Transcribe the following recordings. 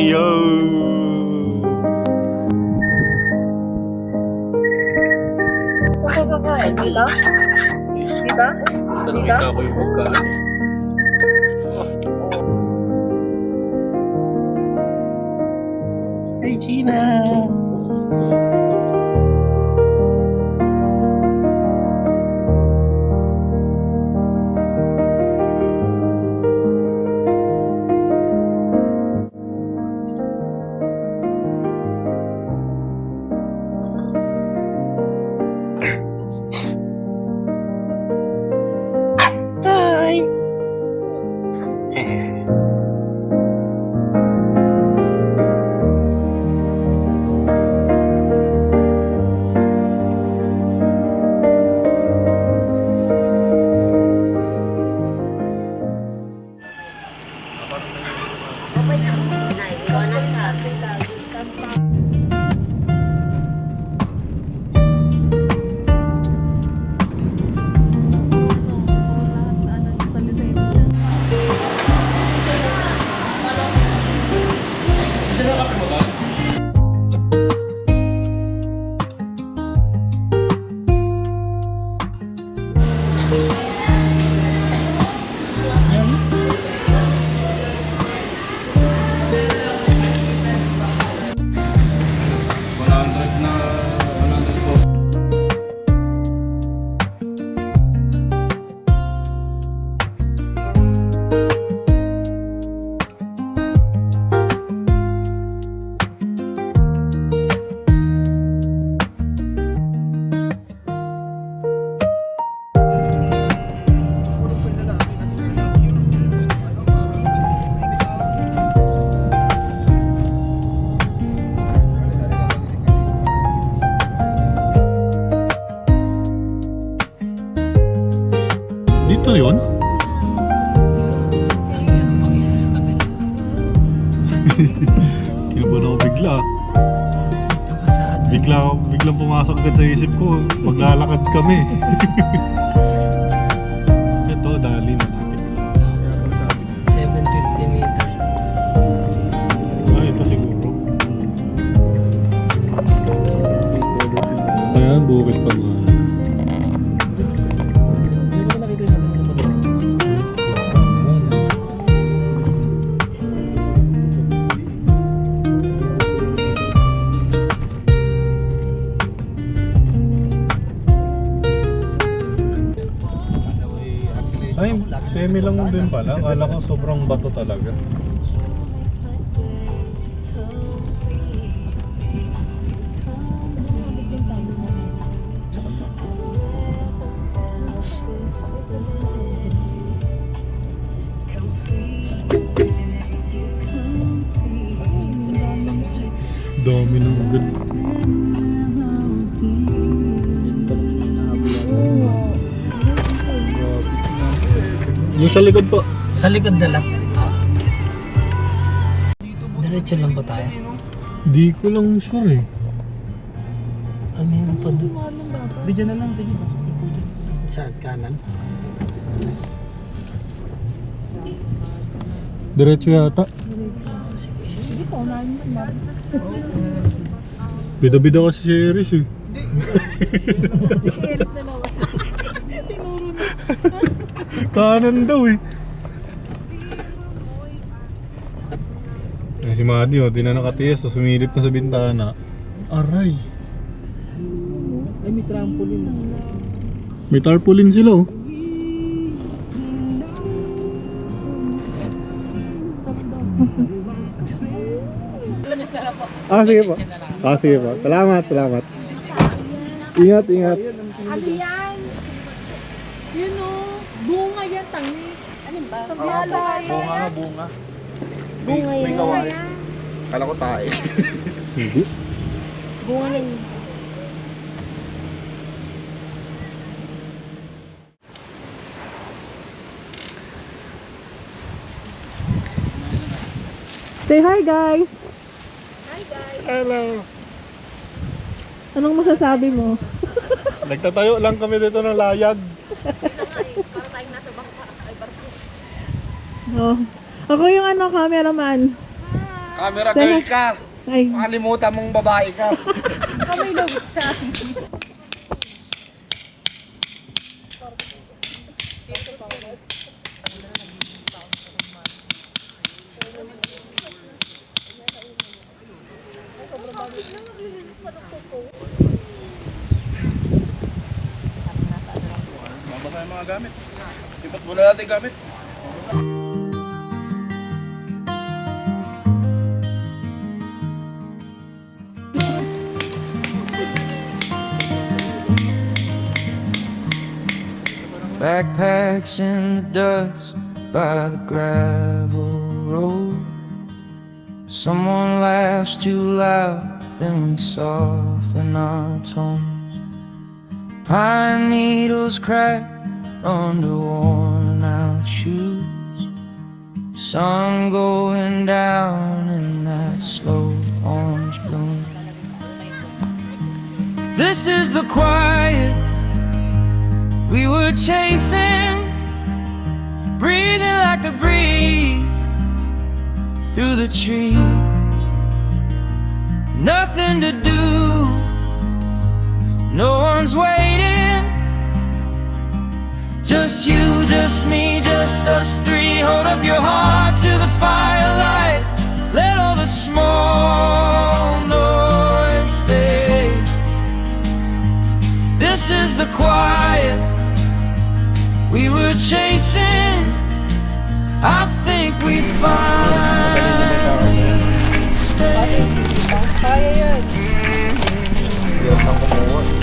Yo! Kakain, dila? Dila? Nakita ko yung pagkain. Hey, Gina! Dito yun? Kinabahan ako bigla. Biglang pumasok agad sa isip ko, maglalakad kami. Ito, dali na natin. 750 meters. Ito siguro. Ayan, bukid pa nga. Ay, semi lang din pala. Akala ko sobrang bato talaga. Dami ng agad. Yung sa likod po. Sa likod na lang. Diretso lang ba tayo? Di ko lang sure eh. Meron pa doon. Bigyan na lang, sige. Saan? Kanan? Diretso yata. Bida-bida kasi si Eris eh. Eris na naman. Tinuro na. Kanan daw eh. Si Madi oh, di na nakatiis so sumilip na sa bintana. Aray. Ay, may trampoline. May tarpaulin sila oh. Sige po. Sige po. Salamat. Ingat. Ano yan? Yun o. Bunga yan, tangi. Ano ba? Sa biyalo yan. Bunga. Bunga yan. Kala ko tae. Hindi. Bunga lang. Say hi guys! Hello. Anong masasabi mo? Nagtatayo lang kami dito ng layag. Para tayong nasa bangka ay barko. Oh. Ako yung cameraman. Hi! Camera girl ka. Ay, Makalimutan mong babae ka. kamay lawit siya. Mabasa yung mga gamit. Ipat muna natin gamit. Backpacks in the dust by the gravel road. Someone laughs too loud, then we soften our tones. Pine needles crack under worn out shoes. Sun going down in that slow orange bloom. This is the quiet we were chasing, breathing like the breeze through the trees. Nothing to do, no one's waiting. Just you, just me, just us three. Hold up your heart to the firelight. Let all the small noise fade. This is the quiet we were chasing. I think we finally stayed.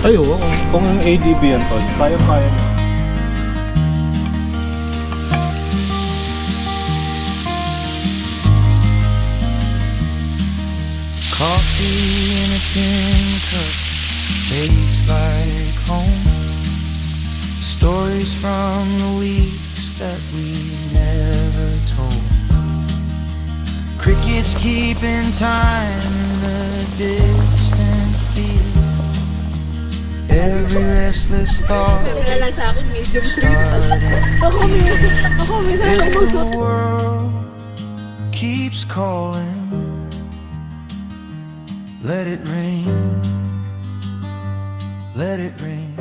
Ay, oo. Kung yung ADB yan, Tol, kaya-kaya niya. Coffee in a tin cup tastes like home. Stories from the weeks that we never told. Crickets keeping time in the distant field. Every restless thought Lang sa akin, medium starting. Ako, minsan If the world keeps calling, let it rain, let it rain.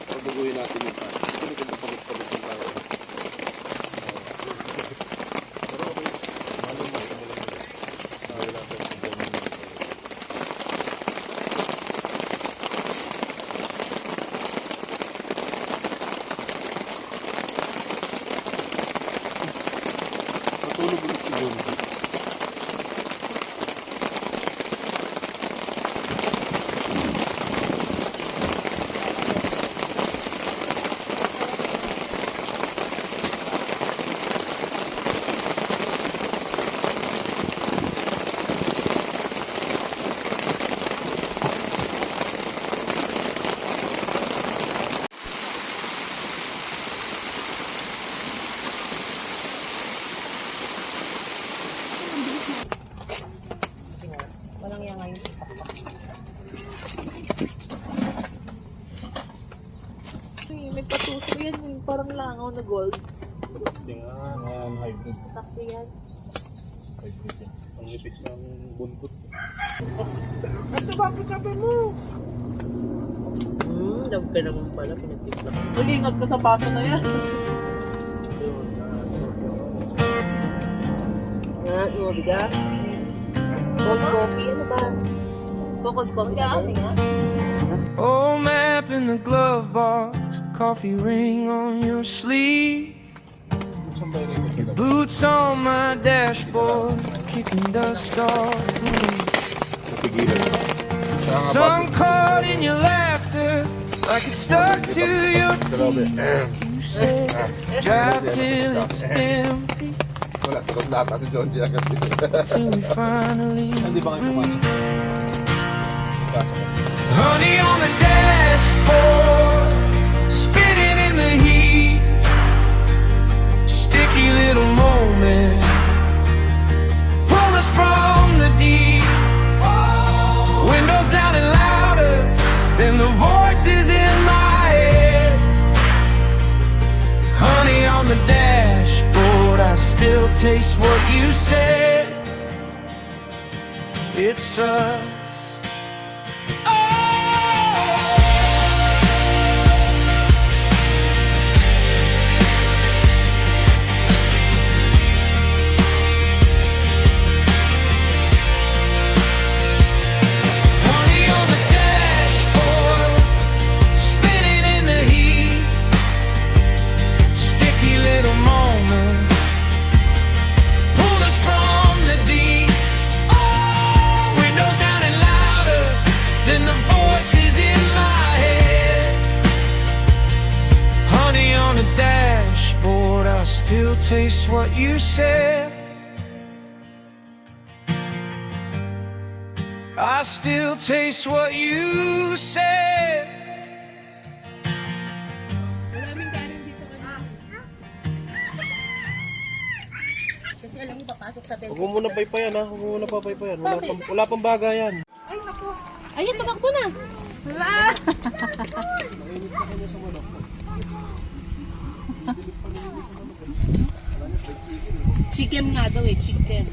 Pagbubuhin natin yung pan. Hindi ko palit-palit yung tayo. Matulog ulit siguro. Walang yan ngayon. May patuso yan, parang langaw na gold. Hindi nga, ngayon hybrid. Taxi yan. Hybrid yan. Ang ipis ng buntot. Ito ba sabi mo? Love ka naman pala, pinag-tiktok. Mag-ingat ka sa paso na yan. Mabigat? Cold coffee, ano ba? Cold coffee na ba? Oh, mapping in the glove box, coffee ring on your sleeve. Your boots on my dashboard, kicking dust off me. Sun caught in your laughter, like it's stuck to your teeth. You said, drive till it's empty, Wala, tulog lahat kasi John G agad dito. till we finally Hindi ba kayo pumasok? Honey on the dashboard, spinning in the heat. Sticky little moment, pull us from the deep. Windows down and louder than the voices in my head. Honey on the dashboard, I still taste what you said. It's us. Honey on the dashboard, spinning in the heat. Sticky little moment, pulled us from the deep. Oh, windows down and louder than the voices in my head. Honey on the dashboard, I still taste what you said. I still taste what you said. Kasi alam mo, papasok sa Huwag mo muna paypayan ha. Huwag mo muna papaypayan. Wala pang bagayan. Ay, naku. Ayun, tumakbo na. Wala. Chicken nga daw eh, chicken.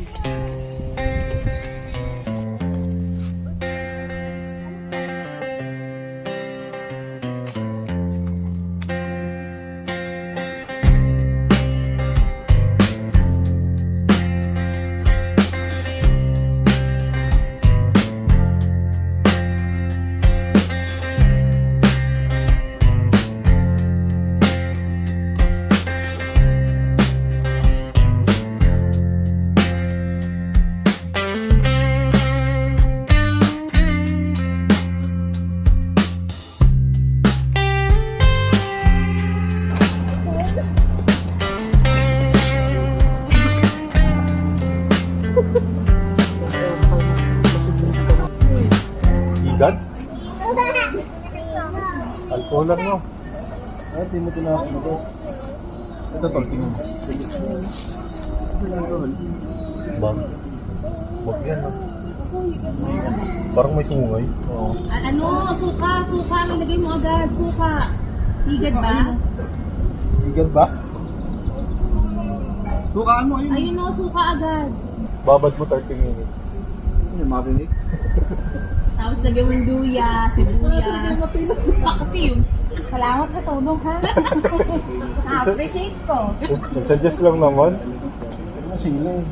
Igan? Alcoholan mo. Ay, di mo tinapin mo. Ito tol, tingnan mo. Bang. Wag yan ha. Parang may sungay. Oo. Ano? Suka, suka. Nilagay mo agad. Suka. Higad ba? Igan ba? Sukaan mo, ayun. Ayun o, suka agad. Babad mo 30 minutes. Ano yung marinig? Tapos lagyan mo yung luya, sibuyas. Paksi yun. Salamat sa tulong ha. Na-appreciate ko. Suggest lang naman. Ano sila eh?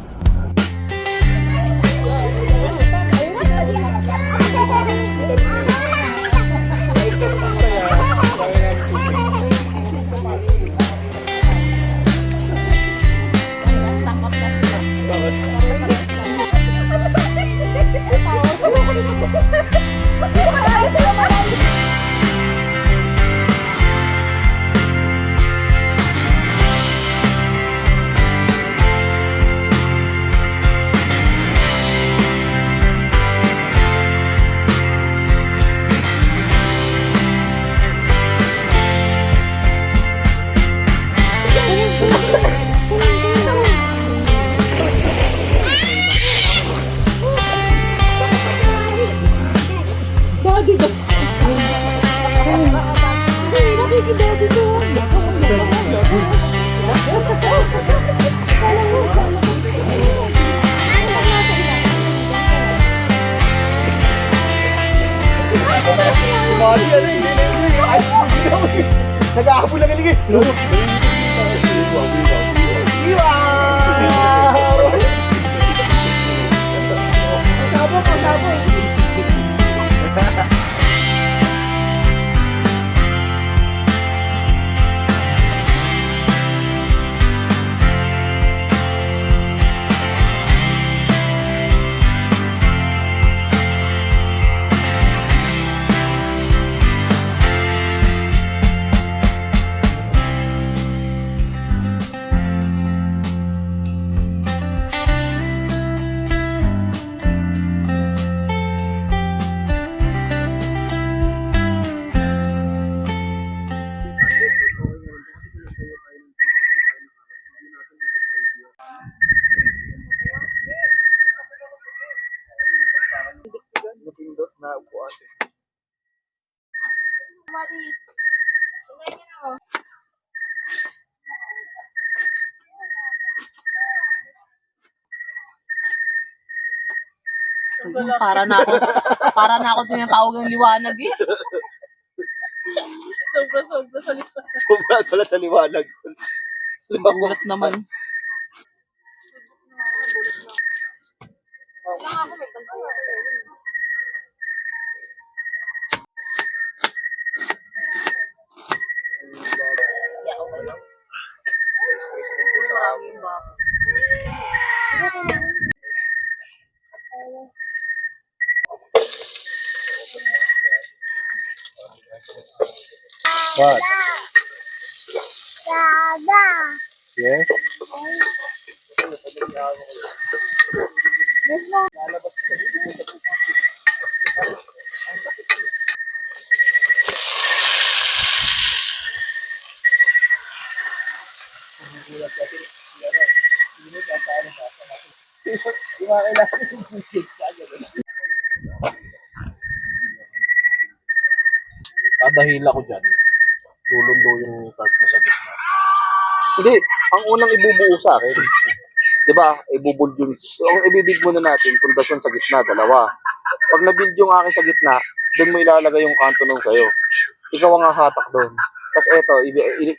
Nag-ahabol lang galing eh. buddy. Tingnan niyo na, oh. Para na ako tinatawag ng liwanag eh. Sobra pala sa liwanag. Gulat naman. What? Yes? Kada hila ko dyan, lulundo yung tarp mo sa gitna. Hindi, ang unang ibubuo sa akin, di ba, ibubuild yung, so, ang ibibig muna natin, pundasyon sa gitna, dalawa. Pag nabuild yung akin sa gitna, doon mo ilalagay yung kanto nung sa'yo. Ikaw ang hahatak doon. Tapos eto,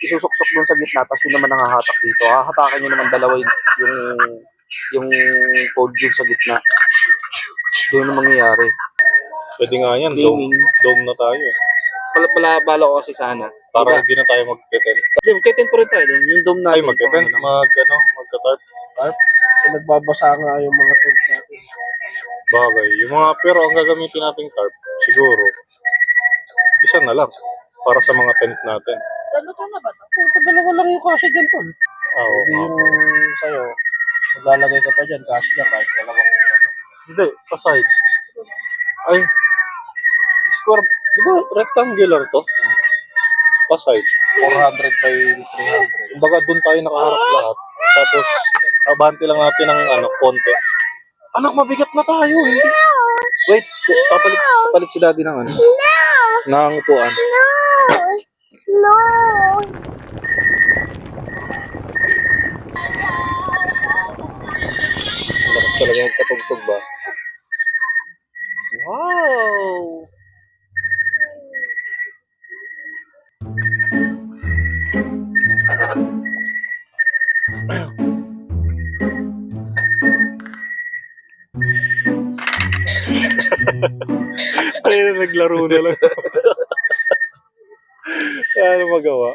isusuksok doon sa gitna, tapos yun naman ang hahatak dito. Hahatakan nyo naman dalawa yung code dun sa gitna. Doon ang mangyayari. Pwede nga yan, Gaming. dome na tayo eh. Bala ko kasi sana. Para hindi na tayo mag-keten. Hindi, magkiten pa rin tayo doon. Yung dome Ay, natin. mag-keten? Magka-tarp? Eh, nagbabasa nga yung mga tent natin. Bagay. Yung mga, pero ang gagamitin nating tarp, siguro, isa na lang. Para sa mga tent natin. Dalawa na ba? Dalawa lang yung kasi dyan to. Oo, Hindi nga yung pala. sa'yo, maglalagay ka pa dyan, kasi dyan kahit dalawang Hindi, pa-side. Ay, square, di ba rectangular to? Pa-side. 400 by 300. Kumbaga doon tayo nakaharap lahat. Tapos, abante lang natin ng konti. Anak, mabigat na tayo eh. Wait, papalit si daddy ng ano? Ng upuan. Lakas talaga magpatugtog ba? Wow! Ay, naglaro na lang. Ano magawa?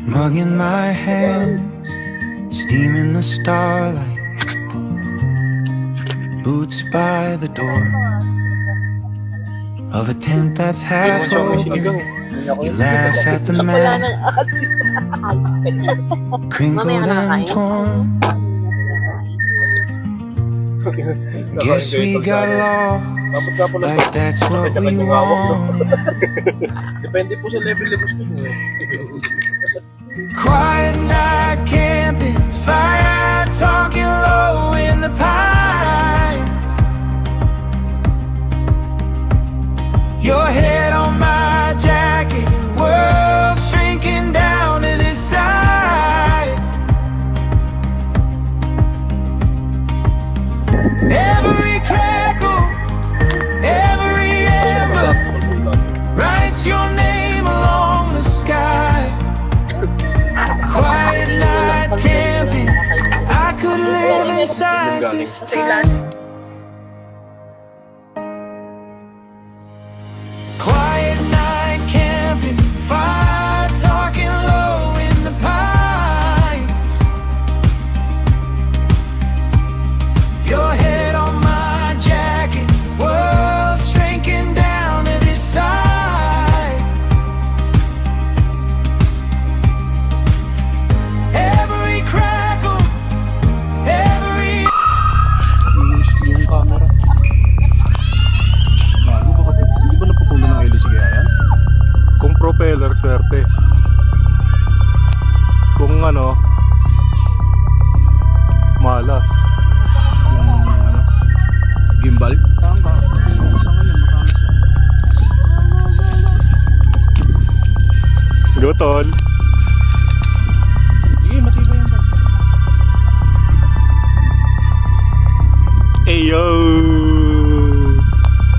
Mug in my hands, steam in the starlight, boots by the door of a tent that's half open. You laugh at the man, crinkled and torn. Guess we got lost, like that's what we wanted. Depende po sa level ng gusto nyo eh. Quiet night camping, fire talking low in the pines. Your head on my jacket, world shrinking down to this side. Every crackle, every ember writes your name along the sky. Quiet night camping, I could live inside this time. Quiet night camping, fire talking low in the pines. Your head on my jacket, world shrinking down to this side. Every crackle, every tol. Sige, matibay yan. Tol. Eyo!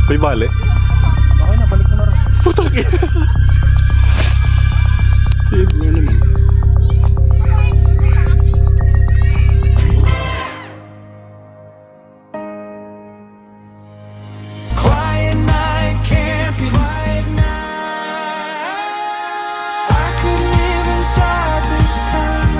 May bale. Okay na, balik ko na rin. Quiet night, can't be quiet night. I could live inside this town.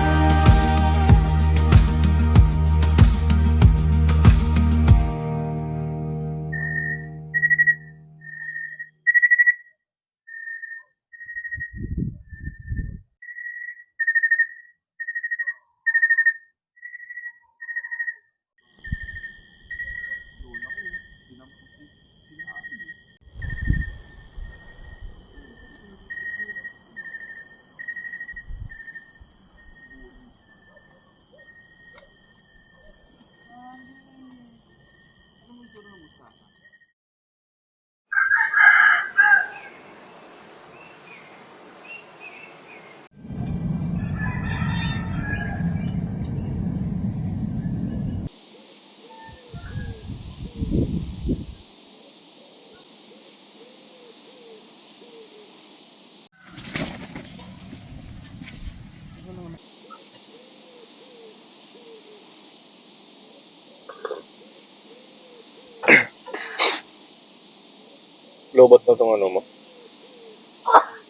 Lobot na tong ano mo.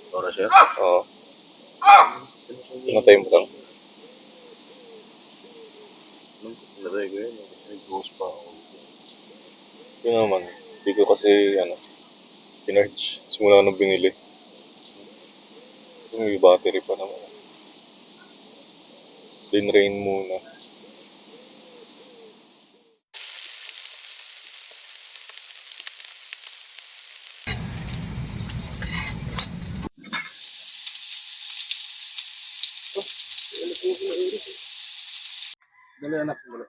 Tora siya. Oo. Pinatay mo lang. Lagay ko yun. May ghost pa ako. Yun naman. Hindi ko kasi, pinarge. Simula nung binili. May battery pa naman. Dinrain muna. Dali anak, dali.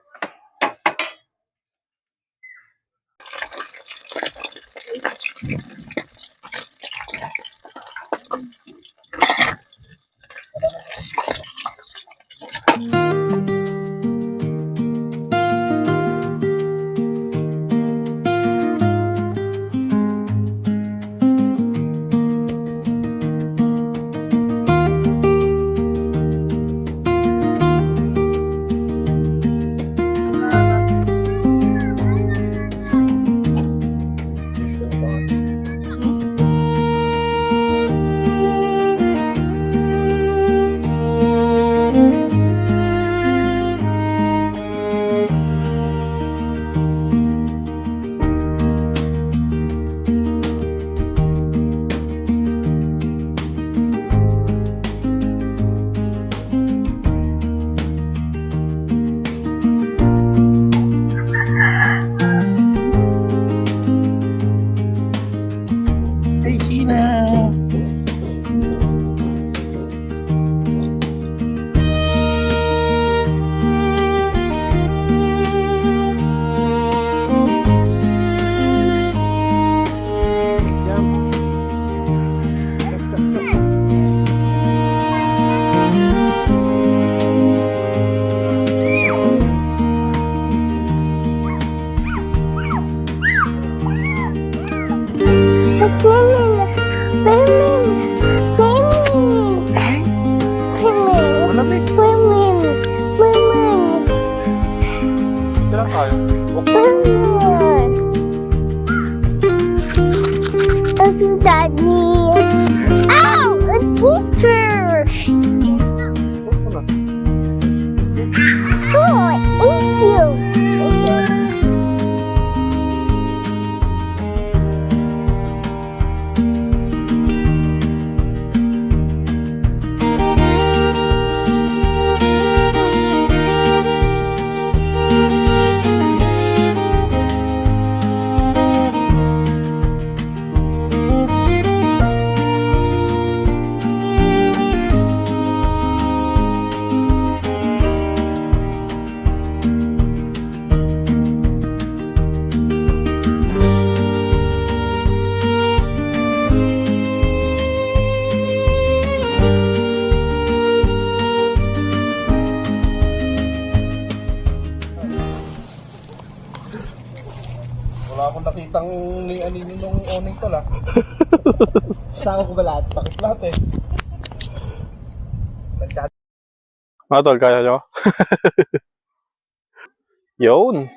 anino nung awning to la. Saka ko ba lahat? Takip lahat eh. Mga tol, kaya nyo? Yun.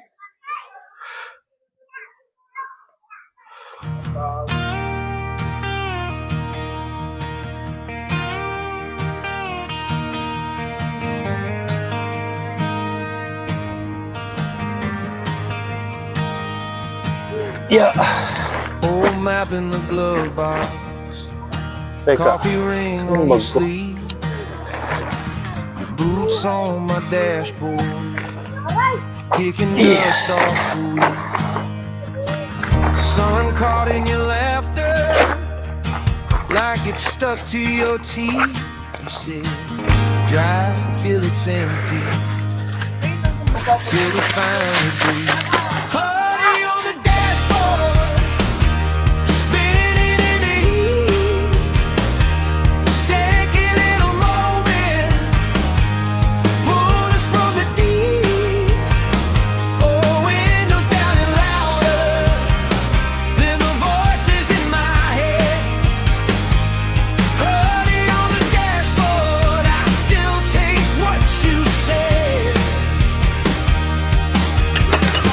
Yeah. Old map in the glove box. Teka. Coffee ring on Mag- your sleeve. Your boots on my dashboard. Kicking dust off the wheel. Sun caught in your laughter. Like it's stuck to your teeth. You said, drive till it's empty. Till it finally breathes. Honey on the dashboard. Spinning in the heat. Staking in a moment. Pull us from the deep. Oh, windows down and louder than the voices in my head. Honey on the dashboard. I still taste what you said.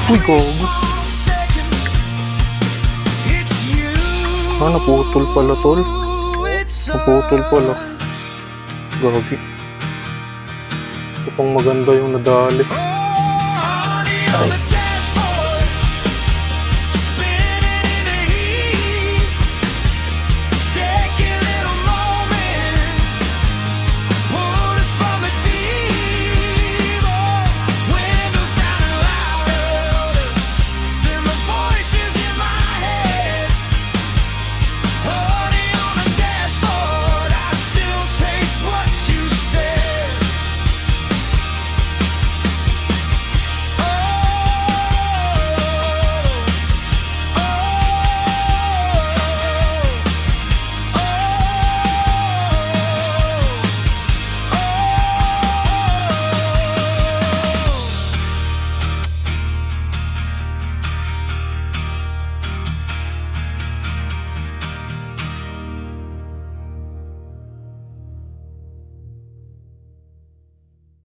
Uy, ko. Small seconds. It's you. Ah, naputol pala, tol. It's Naputol pala. Gagi. Ito pang maganda yung nadali. honey on the